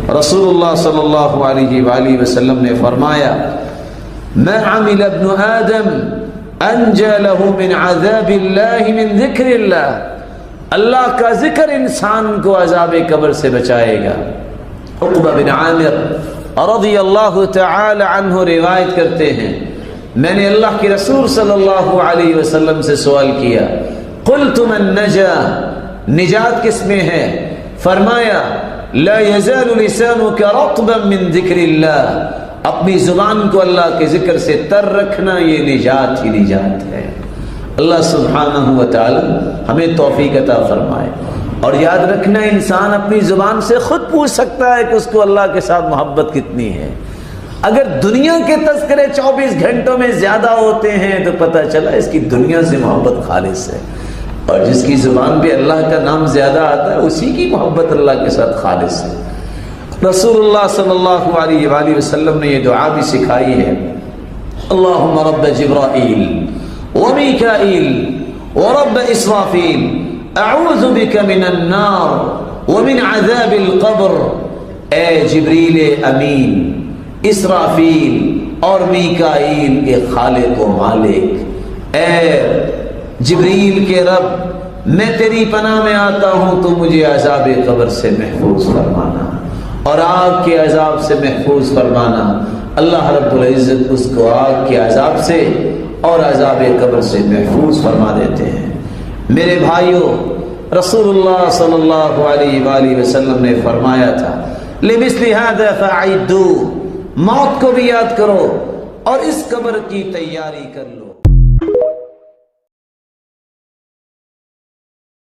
رسول اللہ صلی اللہ علیہ وآلہ وسلم نے فرمایا ما عمل ابن آدم انجى له من عذاب اللہ من ذکر اللہ، اللہ کا ذکر انسان کو عذاب قبر سے بچائے گا۔ عقبہ بن عامر رضی اللہ تعالی عنہ روایت کرتے ہیں میں نے اللہ کے رسول صلی اللہ علیہ وسلم سے سوال کیا قلت من نجا، نجات کس میں ہے؟ فرمایا لا يزال لسانك رطبا من ذکر اللہ، اپنی زبان کو اللہ کے ذکر سے تر رکھنا یہ نجات ہی نجات ہے۔ اللہ سبحانہ و تعالی ہمیں توفیق عطا فرمائے۔ اور یاد رکھنا انسان اپنی زبان سے خود پوچھ سکتا ہے کہ اس کو اللہ کے ساتھ محبت کتنی ہے۔ اگر دنیا کے تذکرے 24 گھنٹوں میں زیادہ ہوتے ہیں تو پتہ چلا اس کی دنیا سے محبت خالص ہے، اور جس کی زبان پہ اللہ کا نام زیادہ آتا ہے اسی کی محبت اللہ کے ساتھ خالص ہے۔ رسول اللہ صلی اللہ علیہ وآلہ وسلم نے یہ دعا بھی سکھائی ہے اللہم رب جبرائیل ومیکائیل ورب اسرافیل اعوذ بک من النار ومن عذاب القبر، اے جبریل امین، اسرافیل اور میکائیل کے خالق و مالک، اے جبریل کے رب میں تیری پناہ میں آتا ہوں تو مجھے عذاب قبر سے محفوظ فرمانا اور آگ کے عذاب سے محفوظ فرمانا۔ اللہ رب العزت اس کو آگ کے عذاب سے اور عذاب قبر سے محفوظ فرما دیتے ہیں۔ میرے بھائیوں، رسول اللہ صلی اللہ علیہ وآلہ وسلم نے فرمایا تھا لمثل هذا فاعدوا، موت کو بھی یاد کرو اور اس قبر کی تیاری کر لو۔